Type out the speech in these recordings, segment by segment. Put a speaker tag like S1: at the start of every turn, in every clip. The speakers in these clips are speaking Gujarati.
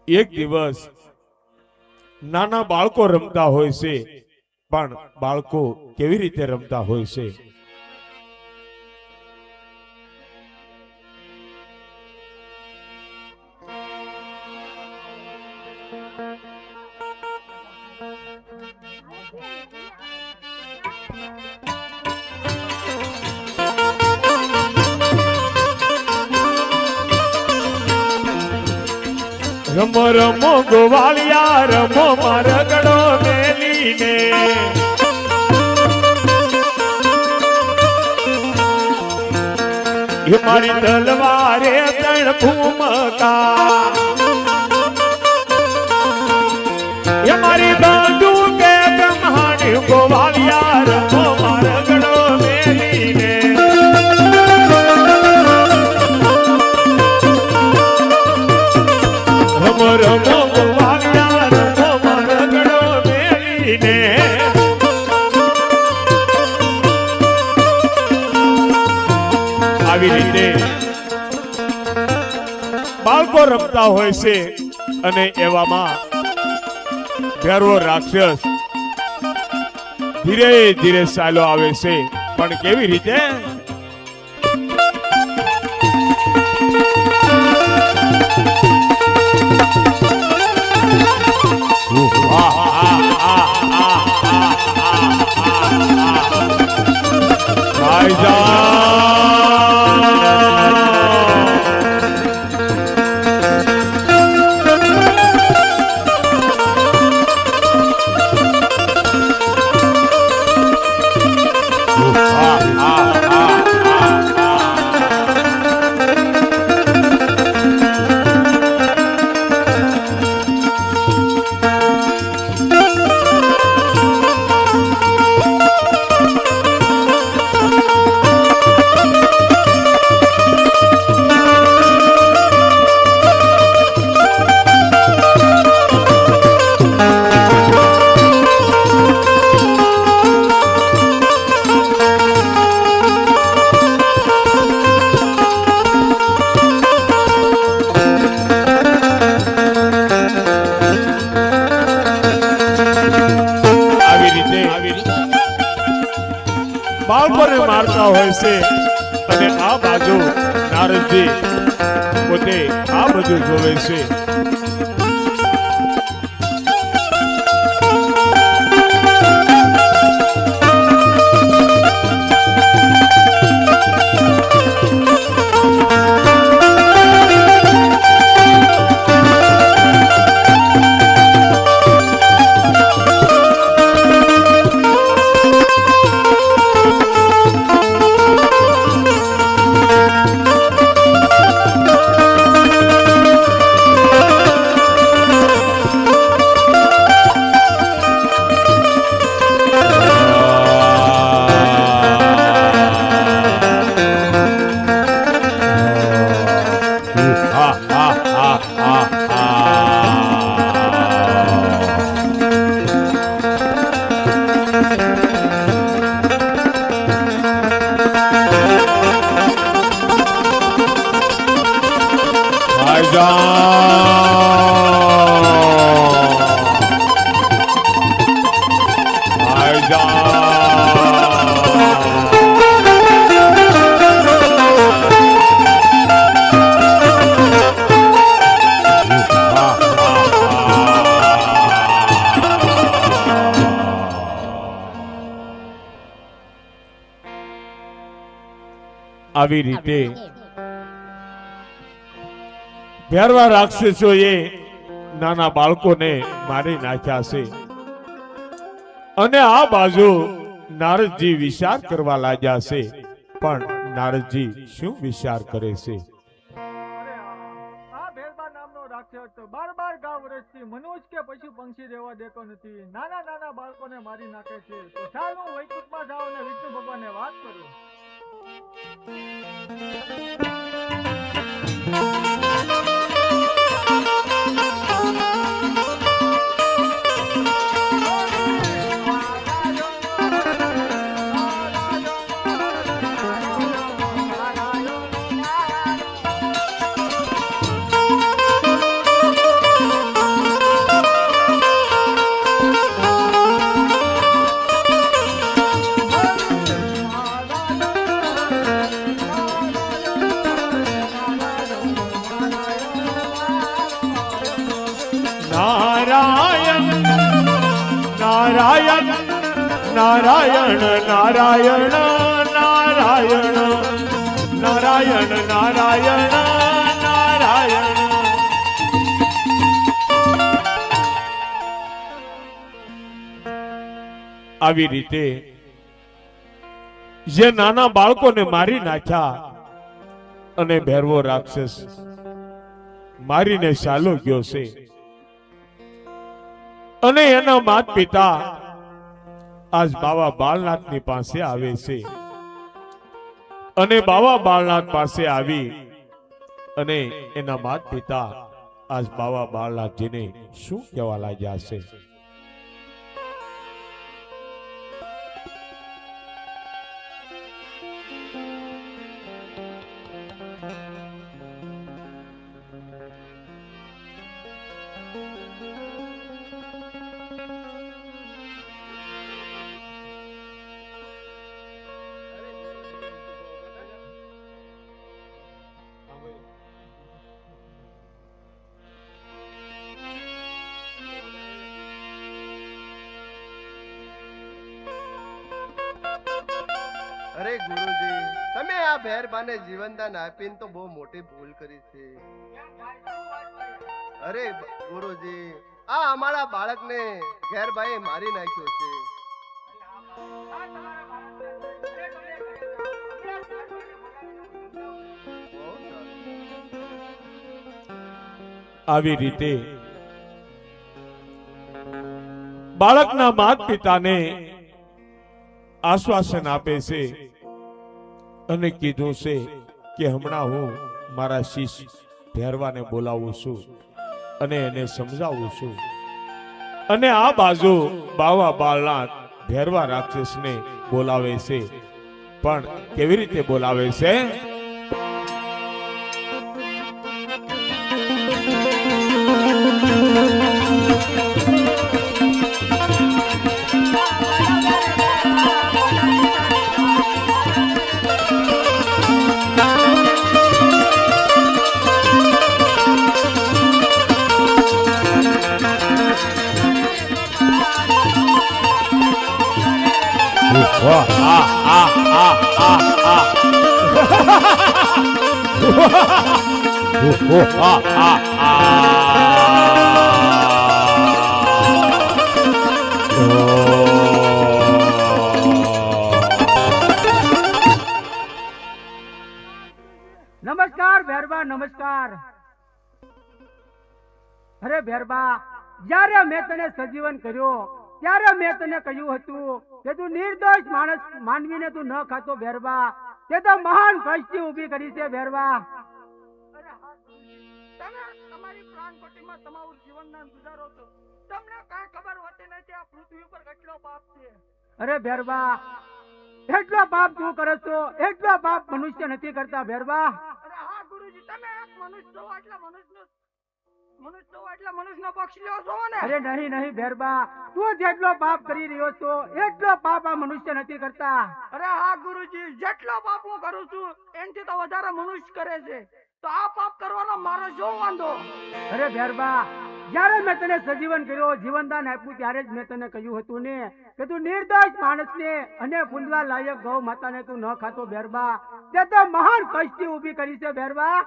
S1: એક દિવસ નાના બાળકો રમતા હોય છે, પણ બાળકો કેવી રીતે રમતા હોય છે? રમો રમો ગોવાળિયા રમો મારગડો મેલીને, એ મારી તલવારે ત્રણ ભૂમકા, એ મારી બંદૂકે બ્રહ્માંડ ગોવાળિયા રમો મારગડો મેલીને, રમો રમો ગોવાળિયા રમો મારગડો મેલીને. આવી રીતે બાળકો રમતા હોય છે અને એવામાં ભેરવો રાક્ષસ ધીરે ધીરે ચાલ્યો આવે છે, પણ કેવી રીતે? બાળકોને મારતા હોય છે અને આ બાજુ નારદજી પોતે આ બધું જોવે છે. આવી રીતે ભેરવા રાક્ષસોએ નાના બાળકોને મારી નાખ્યા છે અને આ બાજુ નારદજી વિચાર કરવા લાગ્યા છે, પણ નારદજી શું વિચાર કરે છે?
S2: બાર ગામ વર્ષથી મનુષ્ય કે પશુ પંક્ષી રહેવા દેતો નથી, નાના નાના બાળકોને મારી નાખે છે. તો ચાલ હું વૈકુંઠમાં જાઉં અને વિષ્ણુ ભગવાનને વાત કરું.
S1: નારાયણ નારાયણ નારાયણ નારાયણ નારાયણ નારાયણ નારાયણ નારાયણ. આવી રીતે જે નાના બાળકોને મારી નાખ્યા અને ભેરવો રાક્ષસ મારીને ચાલો ગયો છે અને એના માતા પિતા આજ બાવા બાળનાથની પાસે આવે છે અને બાવા બાળનાથ પાસે આવી અને એના માતા પિતા આજ બાવા બાળનાથજીને શું કહેવા લાગ્યા છે?
S3: અરે ગુરુજી, તમે આ ભેરબાને જીવનદાન આપીને તો બહુ મોટી ભૂલ કરી છે. અરે ગુરુજી, આ અમારા બાળકને ઘેરબાએ મારી નાખ્યો છે.
S1: આવી રીતે બાળકના માતા પિતાને આશ્વાસન આપે છે અને કીધું છે કે હમણાં હું મારા શિષ્ય ભેરવાને બોલાવું છું અને એને સમજાવું છું. અને આ બાજુ બાવા બાળનાથ ભેરવા રાક્ષસને બોલાવે છે, પણ કેવી રીતે બોલાવે છે?
S2: નમસ્કાર ભેરબા, નમસ્કાર. અરે ભેરબા, જ્યારે મેં તને સજીવન કર્યો ત્યારે મેં તને કહ્યું હતું કે તું નિર્દોષ માણસ માનવીને તું ન ખાતો ભેરબા. તે તો મહાન કષ્ટી ઊભી કરી છે ભેરબા. તમે તમારી પ્રાણપટ્ટીમાં તમારું જીવનદાન ગુજારો છો, તમને કાંઈ ખબર હોતી નથી આ પૃથ્વી ઉપર કેટલો પાપ છે. અરે ભેરબા, એટલો પાપ તું કરે છો, એટલો પાપ મનુષ્ય નથી કરતા ભેરબા. અરે હા ગુરુજી, તમે એક મનુષ્ય છો એટલે મનુષ્યનો પક્ષ લ્યો છો ને? અરે નહીં ભેરબા, તું જેટલો પાપ કરી રહ્યો છો એટલો પાપ આ મનુષ્ય નથી કરતા. અરે હા ગુરુજી, જેટલો પાપ હું કરું છું એનાથી તો વધારે મનુષ્ય કરે છે, તો આ પાપ કરવાનો મારો શું વાંધો? અરે ભેરબા, જ્યારે મેં તને સજીવન કર્યો, જીવનદાન આપ્યું, ત્યારે જ મેં તને કહ્યું હતું ને કે તું નિર્દોષ માણસને અને પૂંજવા લાયક ગૌ માતાને તું ન ખાતો ભેરબા. તે તો મહાન કષ્ટી ઊભી કરી છે ભેરબા.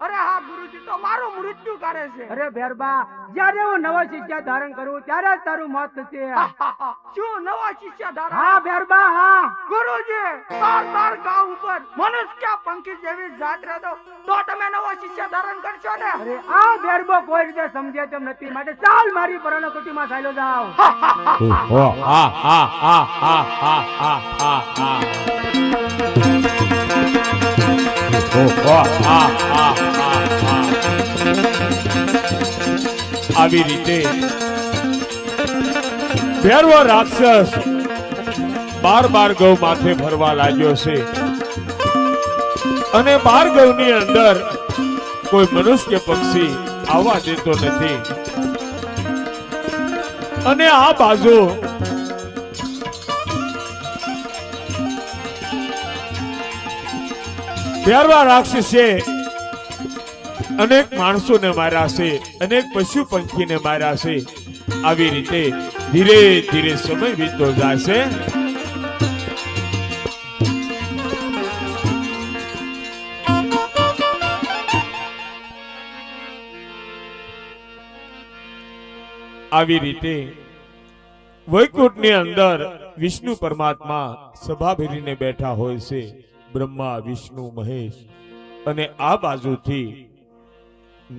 S2: અરે હા ગુરુજી, તો મારું મૃત્યુ કરે છે. અરે ભેરબા, જ્યારે હું નવો શિષ્ય ધારણ કરું ત્યારે જ તારું મોત થશે. શું નવો શિષ્ય ધારણ? હા ભેરબા, હા. ગુરુજી, 12 ગાઉ ઉપર મનુષ્ય પંખી જેવી જાત રહેતો તો તમે નવો શિષ્ય ધારણ કરશો ને? અરે આ ભેરબો કોઈ રીતે સમજે તેમ નથી, માટે ચાલ મારી પરણકુટીમાં ચાલ્યો જાવ.
S1: આવી રીતે ભેરવો રાક્ષસ 12 ગૌ માથે ભરવા લાગ્યો છે અને 12 ગૌની અંદર કોઈ મનુષ્ય પક્ષી આવવા દેતો નથી. અને આ બાજુ ભેરવા રાક્ષસે અનેક માણસોને માર્યા છે, અનેક પશુ પંખીને માર્યા છે. આવી રીતે ધીરે ધીરે સમય વીતતો જાય છે. આવી રીતે વૈકુંઠની અંદર વિષ્ણુ પરમાત્મા સભા ભરીને બેઠા હોય છે. બ્રહ્મા, વિષ્ણુ, મહેશ અને આ બાજુથી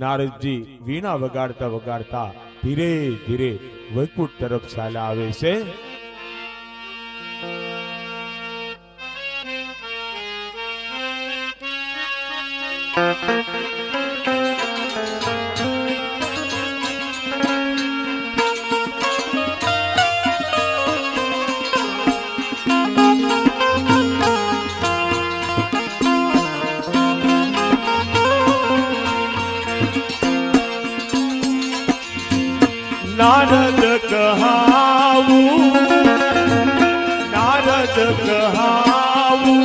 S1: નારદજી વીણા વગાડતા વગાડતા ધીરે ધીરે વૈકુંઠ તરફ ચાલ્યા આવે છે. નારદ કહાવું, નારદ કહાવું,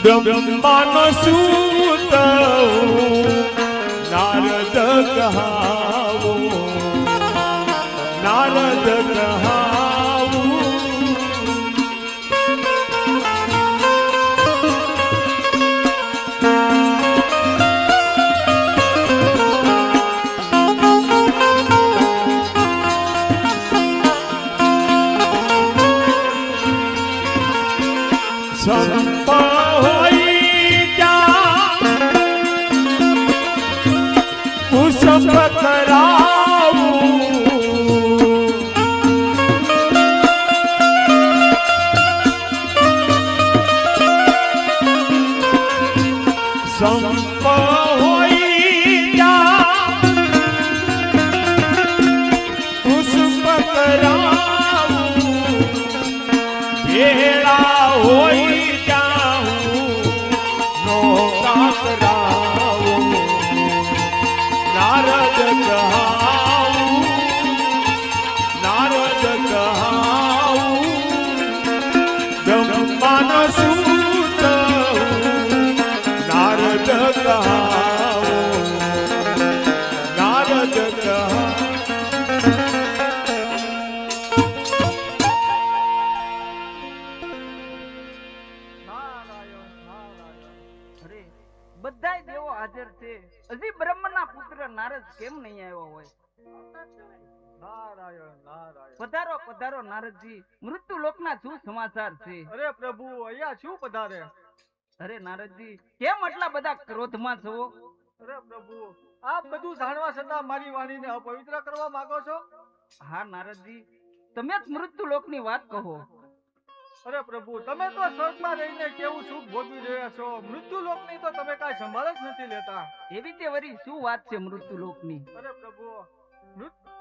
S1: બ્રહ્માનો સૂત નારદ કહાવું, નારદ કહાવું. સંપા હોય ત્યાં પુષ્પ કરાવું, સંપા હોય ત્યાં પુષ્પ કરાવું, ભેળા હોય નારદ કહાવું, નારદ કહાવું, બ્રહ્માનો સૂત નારદ કહાવું, નારદ કહાવું.
S2: બધાય દેવો હાજર છે, હજી બ્રહ્મના પુત્ર નારદ કેમ નહીં આવ્યો હોય?
S4: નારાયણ નારાયણ.
S2: પધારો પધારો નારદજી, મૃત્યુ લોકના શું સમાચાર છે?
S4: અરે પ્રભુ, અહીંયા શું પધારે?
S2: અરે નારદજી, કેમ આટલા બધા ક્રોધમાં છો?
S4: અરે પ્રભુ, આપ બધું જાણવા છતાં મારી વાણીને અપવિત્ર કરવા માંગો છો?
S2: હા નારદજી, તમે જ મૃત્યુ લોકની વાત કહો.
S4: અરે પ્રભુ, તમે તો સ્વર્ગમાં રહીને કેવું સુખ ભોગવી રહ્યા છો, મૃત્યુ લોકની તો તમે કાંઈ સંભાળ જ નથી લેતા.
S2: એવી તે વરી શું વાત છે મૃત્યુ લોકની?
S4: અરે પ્રભુ,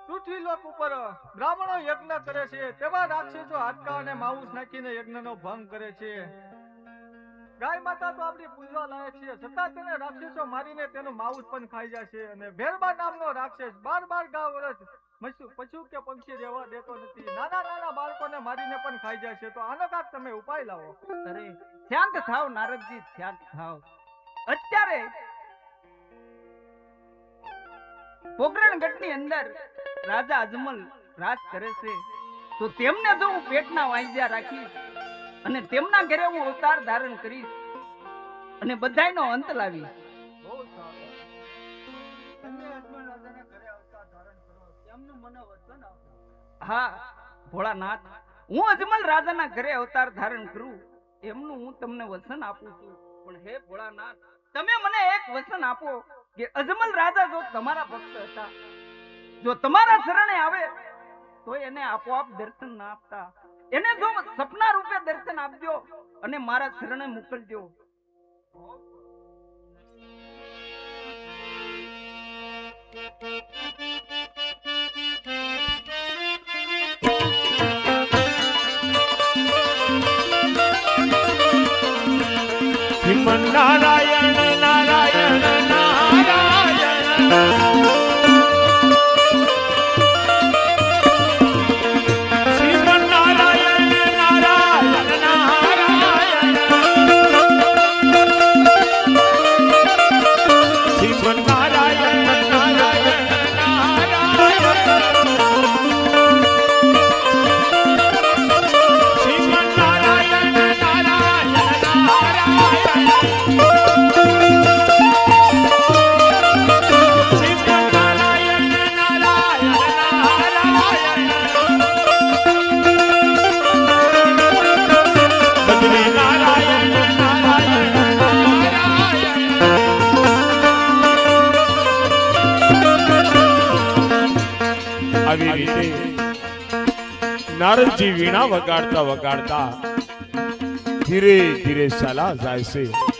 S4: પૃથ્વી લોક ઉપર બ્રાહ્મણો યજ્ઞ કરે છે, તેમાં રાક્ષસો હાડકા અને માઉસ નાખીને યજ્ઞનો ભંગ કરે છે. ગાય માતા તો આપણી પૂજવા લાયક છે, છતાં તેને રાક્ષસો મારીને તેનું માઉસ પણ ખાઈ જાય છે. અને ભેરબા નામનો રાક્ષસ 12 વર્ષ પશુ કે પંખી રહેવા દેતો નથી, નાના નાના બાળકોને મારીને પણ ખાઈ જાય છે. તો આનો કાંક તમે ઉપાય લાવો.
S2: અરે શાંત થાવ નારદજી, શાંત થાવ. અત્યારે પોકરણગઢની અંદર રાજા અજમલ રાજ કરે છે, તો તેમને જો હું પેટના વાંજ્યા રાખીશ અને તેમના ઘરે હું અવતાર ધારણ કરીશ અને બધાયનો અંત લાવીશ.
S4: બહુ સારું. તમે અજમલ રાજાના ઘરે અવતાર ધારણ કરો, તેમનું મને વચન આપો.
S2: હા ભોળાનાથ, હું અજમલ રાજાના ઘરે અવતાર ધારણ કરું એમનું હું તમને વચન આપું છું. પણ હે ભોળાનાથ, તમે મને એક વચન આપો કે અજમલ રાજા જો તમારા ભક્ત હતા, જો તમારા શરણે આવે તો એને આપોઆપ દર્શન ના આપતા, એને જો સપના રૂપે દર્શન આપજો અને મારા શરણે મોકલજો.
S1: નારાયણ નારાયણ નારાયણ શ્રીમન નારાયણ નારાયણ નારાયણ આવી રીતે નારદજી વીણા વગાડતા વગાડતા ધીરે ધીરે ચાલા જાય છે।